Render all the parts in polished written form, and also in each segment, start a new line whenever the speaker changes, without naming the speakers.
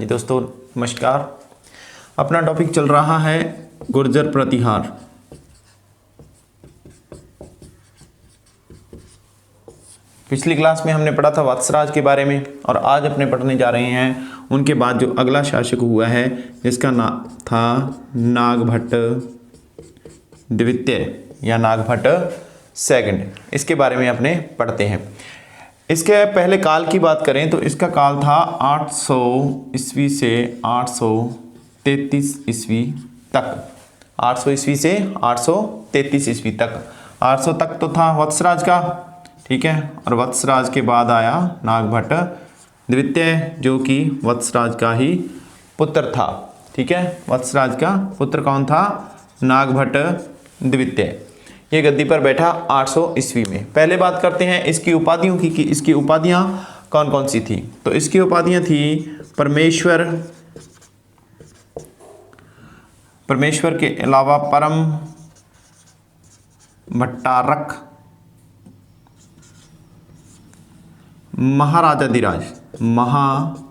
जी दोस्तों नमस्कार। अपना टॉपिक चल रहा है गुर्जर प्रतिहार। पिछली क्लास में हमने पढ़ा था वत्सराज के बारे में और आज अपने पढ़ने जा रहे हैं उनके बाद जो अगला शासक हुआ है जिसका नाम था नागभट्ट द्वितीय या नागभट्ट सेकंड। इसके बारे में अपने पढ़ते हैं। इसके पहले काल की बात करें तो इसका काल था 800 ईस्वी से 833 ईस्वी तक। 800 ईस्वी से 833 ईस्वी तक। 800 तक तो था वत्सराज का, ठीक है। और वत्सराज के बाद आया नागभट्ट द्वितीय जो कि वत्सराज का ही पुत्र था, ठीक है। वत्सराज का पुत्र कौन था? नागभट्ट द्वितीय। ये गद्दी पर बैठा 800 ईस्वी में। पहले बात करते हैं इसकी उपाधियों की कि इसकी उपाधियां कौन कौन सी थी। तो इसकी उपाधियां थी परमेश्वर, परमेश्वर के अलावा परम भट्टारक, महाराजाधिराज, महाराजाधिराज,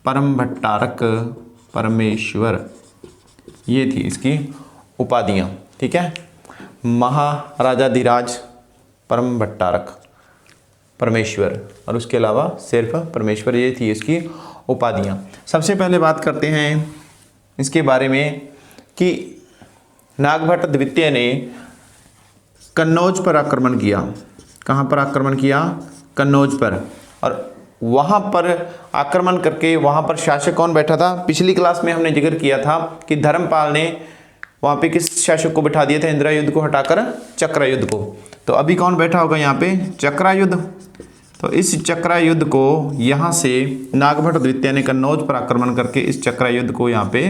परम भट्टारक, परमेश्वर, ये थी इसकी उपाधियाँ, ठीक है। महाराजाधिराज, परम भट्टारक, परमेश्वर और उसके अलावा सिर्फ परमेश्वर, ये थी इसकी उपाधियाँ। सबसे पहले बात करते हैं इसके बारे में कि नागभट्ट द्वितीय ने कन्नौज पर आक्रमण किया। कहाँ पर आक्रमण किया? कन्नौज पर। और वहाँ पर आक्रमण करके वहाँ पर शासक कौन बैठा था? पिछली क्लास में हमने जिक्र किया था कि धर्मपाल ने वहाँ पे किस शासक को बिठा दिया था? इंद्रायुध को हटाकर चक्रायुध को। तो अभी कौन बैठा होगा यहाँ पे? चक्रायुध। तो इस चक्रायुध को यहाँ से नागभट्ट द्वितीय ने कन्नौज पर आक्रमण करके इस चक्रायुध को यहाँ पे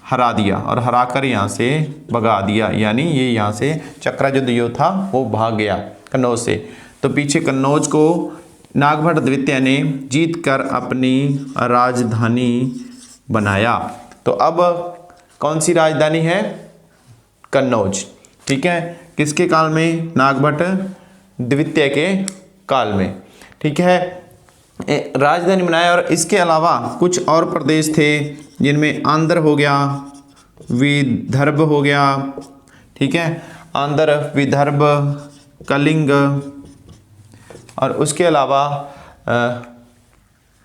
हरा दिया और हराकर यहाँ से भगा दिया, यानी ये यहाँ से चक्रायुध जो था वो भाग गया कन्नौज से। तो पीछे कन्नौज को नागभट्ट द्वितीय ने जीत कर अपनी राजधानी बनाया। तो अब कौन सी राजधानी है? कन्नौज, ठीक है। किसके काल में? नागभट्ट द्वितीय के काल में, ठीक है। राजधानी बनाया। और इसके अलावा कुछ और प्रदेश थे जिनमें आंध्र हो गया, विदर्भ हो गया, ठीक है। आंध्र, विदर्भ, कलिंग और उसके अलावा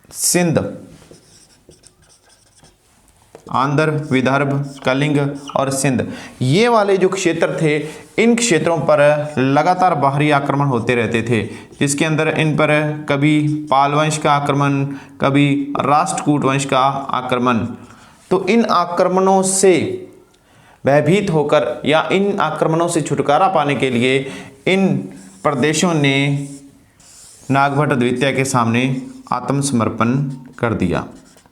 सिंध। आंध्र, विदर्भ, कलिंग और सिंध, ये वाले जो क्षेत्र थे, इन क्षेत्रों पर लगातार बाहरी आक्रमण होते रहते थे, जिसके अंदर इन पर कभी पाल वंश का आक्रमण, कभी राष्ट्रकूट वंश का आक्रमण। तो इन आक्रमणों से भयभीत होकर या इन आक्रमणों से छुटकारा पाने के लिए इन प्रदेशों ने नागभट्ट द्वितीय के सामने आत्मसमर्पण कर दिया।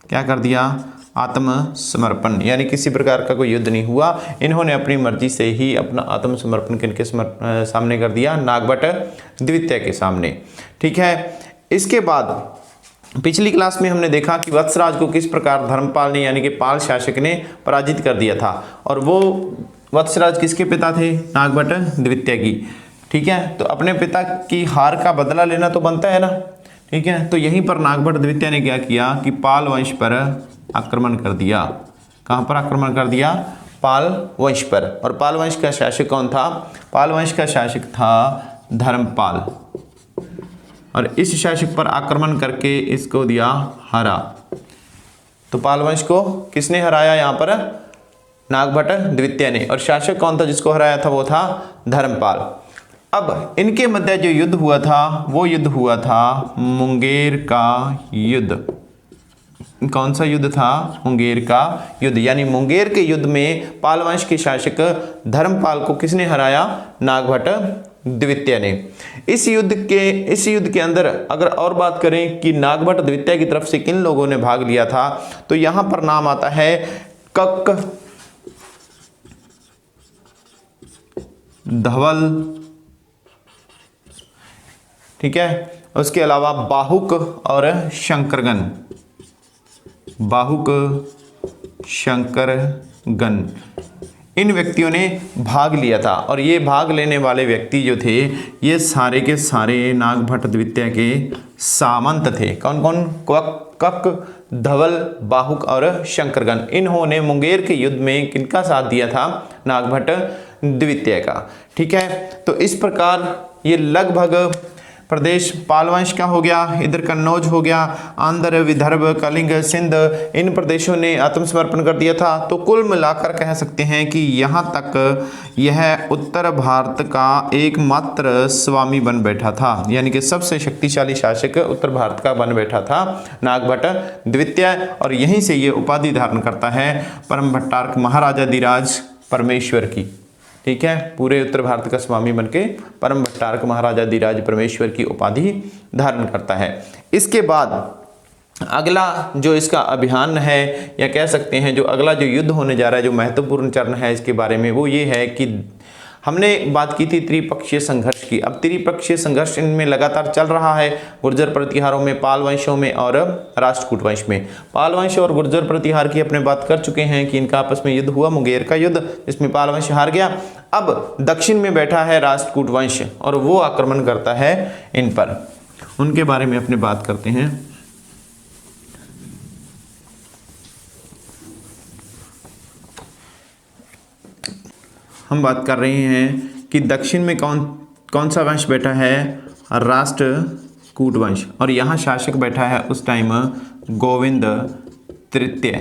क्या कर दिया? आत्मसमर्पण, यानी किसी प्रकार का कोई युद्ध नहीं हुआ। इन्होंने अपनी मर्जी से ही अपना आत्मसमर्पण किनके सामने कर दिया? नागभट्ट द्वितीय के सामने, ठीक है। इसके बाद पिछली क्लास में हमने देखा कि वत्सराज को किस प्रकार धर्मपाल ने यानी कि पाल शासक ने पराजित कर दिया था। और वो वत्सराज किसके पिता थे? नागभट्ट द्वितीय की, ठीक है। तो अपने पिता की हार का बदला लेना तो बनता है ना, ठीक है। तो यहीं पर नागभट्ट द्वितीय ने क्या किया कि पाल वंश पर आक्रमण कर दिया। कहाँ पर आक्रमण कर दिया? पाल वंश पर। और पाल वंश का शासक कौन था? पाल वंश का शासक था धर्मपाल। और इस शासक पर आक्रमण करके इसको दिया हरा। तो पाल वंश को किसने हराया? यहाँ पर नागभट्ट द्वितीय ने। और शासक कौन था जिसको हराया था? वो था धर्मपाल। अब इनके मध्य जो युद्ध हुआ था वो युद्ध हुआ था मुंगेर का युद्ध। कौन सा युद्ध था? मुंगेर का युद्ध। यानी मुंगेर के युद्ध में पाल वंश के शासक धर्मपाल को किसने हराया? नागभट्ट द्वितीय ने। इस युद्ध के अंदर अगर और बात करें कि नागभट्ट द्वितीय की तरफ से किन लोगों ने भाग लिया था, तो यहां पर नाम आता है कक, धवल, ठीक है। उसके अलावा बाहुक और शंकरगन। बाहुक, शंकरगन, इन व्यक्तियों ने भाग लिया था। और ये भाग लेने वाले व्यक्ति जो थे ये सारे के सारे नागभट्ट द्वितीय के सामंत थे। कौन कौन? कक, धवल, बाहुक और शंकरगण। इन्होंने मुंगेर के युद्ध में किनका साथ दिया था? नागभट्ट द्वितीय का। ठीक है, तो इस प्रकार ये लगभग प्रदेश पाल वंश का हो गया, इधर कन्नौज हो गया, आंध्र, विदर्भ, कलिंग, सिंध, इन प्रदेशों ने आत्मसमर्पण कर दिया था। तो कुल मिलाकर कह सकते हैं कि यहाँ तक यह उत्तर भारत का एकमात्र स्वामी बन बैठा था, यानी कि सबसे शक्तिशाली शासक उत्तर भारत का बन बैठा था नागभट्ट द्वितीय। और यहीं से ये उपाधि धारण करता है परम भट्टारक महाराजाधिराज परमेश्वर की। ठीक है, पूरे उत्तर भारत का स्वामी बनके परम भट्टारक महाराजाधिराज परमेश्वर की उपाधि धारण करता है। इसके बाद अगला जो इसका अभियान है, या कह सकते हैं जो अगला जो युद्ध होने जा रहा है, जो महत्वपूर्ण चरण है इसके बारे में, वो ये है कि हमने बात की थी त्रिपक्षीय संघर्ष की। अब त्रिपक्षीय संघर्ष इनमें लगातार चल रहा है, गुर्जर प्रतिहारों में, पाल वंशों में और राष्ट्रकूट वंश में। पाल वंश और गुर्जर प्रतिहार की अपने बात कर चुके हैं कि इनका आपस में युद्ध हुआ, मुंगेर का युद्ध, जिसमें पाल वंश हार गया। अब दक्षिण में बैठा है राष्ट्रकूट वंश और वो आक्रमण करता है इन पर। उनके बारे में अपने बात करते हैं। हम बात कर रहे हैं कि दक्षिण में कौन सा वंश बैठा है? राष्ट्रकूट वंश। और यहाँ शासक बैठा है उस टाइम गोविंद तृतीय।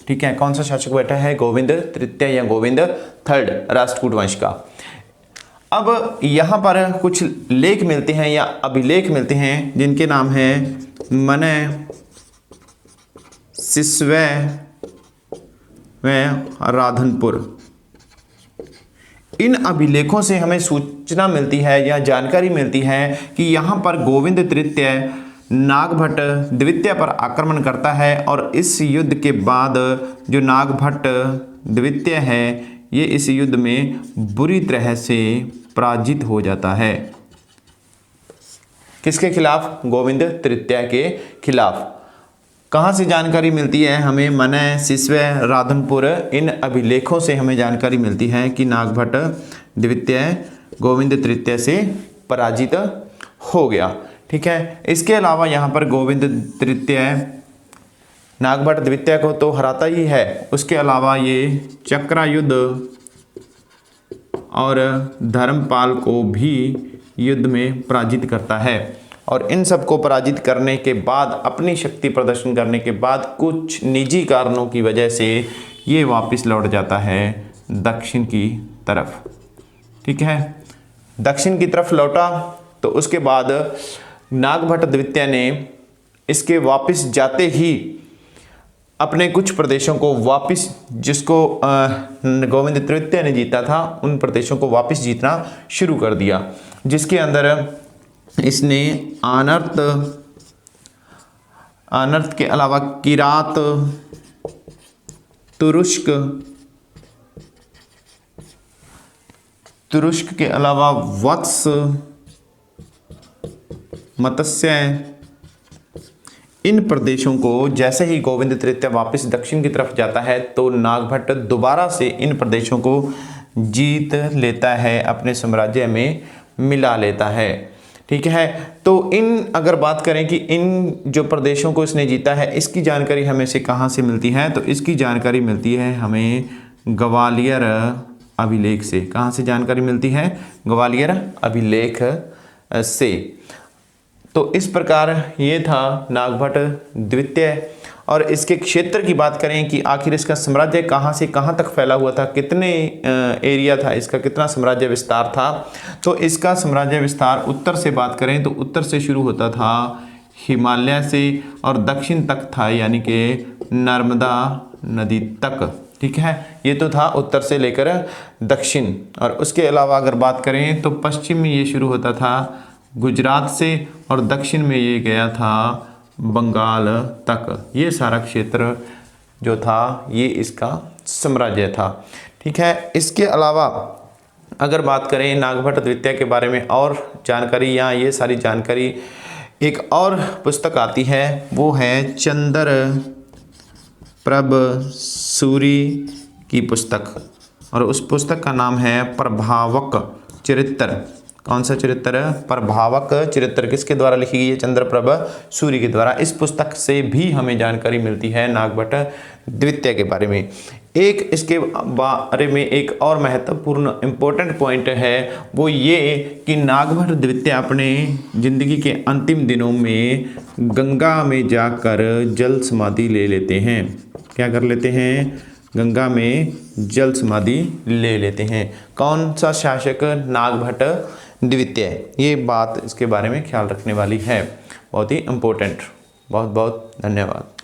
ठीक है, कौन सा शासक बैठा है? गोविंद तृतीय या गोविंद थर्ड, राष्ट्रकूट वंश का। अब यहाँ पर कुछ लेख मिलते हैं या अभिलेख मिलते हैं जिनके नाम है मनय, सिस्वय व राधनपुर। इन अभिलेखों से हमें सूचना मिलती है या जानकारी मिलती है कि यहाँ पर गोविंद तृतीय नागभट्ट द्वितीय पर आक्रमण करता है और इस युद्ध के बाद जो नागभट्ट द्वितीय है ये इस युद्ध में बुरी तरह से पराजित हो जाता है। किसके खिलाफ? गोविंद तृतीय के खिलाफ। कहाँ से जानकारी मिलती है हमें? मनय, सिस्वय, राधनपुर, इन अभिलेखों से हमें जानकारी मिलती है कि नागभट्ट द्वितीय गोविंद तृतीय से पराजित हो गया। ठीक है, इसके अलावा यहाँ पर गोविंद तृतीय नागभट्ट द्वितीय को तो हराता ही है, उसके अलावा ये चक्रा युद्ध और धर्मपाल को भी युद्ध में पराजित करता है। और इन सबको पराजित करने के बाद, अपनी शक्ति प्रदर्शन करने के बाद, कुछ निजी कारणों की वजह से ये वापस लौट जाता है दक्षिण की तरफ। ठीक है, दक्षिण की तरफ लौटा तो उसके बाद नागभट्ट द्वितीय ने इसके वापस जाते ही अपने कुछ प्रदेशों को वापस, जिसको गोविंद तृतीय ने जीता था, उन प्रदेशों को वापस जीतना शुरू कर दिया, जिसके अंदर इसने आनर्त के अलावा किरात, तुरुष्क के अलावा वत्स, मत्स्य, इन प्रदेशों को जैसे ही गोविंद तृतीय वापस दक्षिण की तरफ जाता है तो नागभट्ट दोबारा से इन प्रदेशों को जीत लेता है, अपने साम्राज्य में मिला लेता है। ठीक है, तो इन अगर बात करें कि इन जो प्रदेशों को इसने जीता है, इसकी जानकारी हमें से कहाँ से मिलती है? तो इसकी जानकारी मिलती है हमें ग्वालियर अभिलेख से। कहाँ से जानकारी मिलती है? ग्वालियर अभिलेख से। तो इस प्रकार ये था नागभट्ट द्वितीय। और इसके क्षेत्र की बात करें कि आखिर इसका साम्राज्य कहाँ से कहाँ तक फैला हुआ था, कितने एरिया था इसका, कितना साम्राज्य विस्तार था, तो इसका साम्राज्य विस्तार उत्तर से बात करें तो उत्तर से शुरू होता था हिमालय से और दक्षिण तक था, यानी कि नर्मदा नदी तक। ठीक है, ये तो था उत्तर से लेकर दक्षिण। और उसके अलावा अगर बात करें तो पश्चिम में ये शुरू होता था गुजरात से और दक्षिण में ये गया था बंगाल तक। ये सारा क्षेत्र जो था ये इसका साम्राज्य था। ठीक है, इसके अलावा अगर बात करें नागभट्ट द्वितीय के बारे में और जानकारी, या ये सारी जानकारी एक और पुस्तक आती है, वो है चंद्र प्रभ सूरी की पुस्तक। और उस पुस्तक का नाम है प्रभावक चरित्र। कौन सा चरित्र? प्रभावक चरित्र। किसके द्वारा लिखी गई है? चंद्रप्रभा सूर्य के द्वारा। इस पुस्तक से भी हमें जानकारी मिलती है नागभट्ट द्वितीय के बारे में। एक इसके बारे में एक और महत्वपूर्ण इम्पोर्टेंट पॉइंट है, वो ये कि नागभट्ट द्वितीय अपने जिंदगी के अंतिम दिनों में गंगा में जाकर जल समाधि ले लेते हैं। क्या कर लेते हैं? गंगा में जल समाधि ले लेते हैं। कौन सा शासक? नागभट्ट द्वितीय। ये बात इसके बारे में ख्याल रखने वाली है, बहुत ही इम्पोर्टेंट। बहुत बहुत धन्यवाद।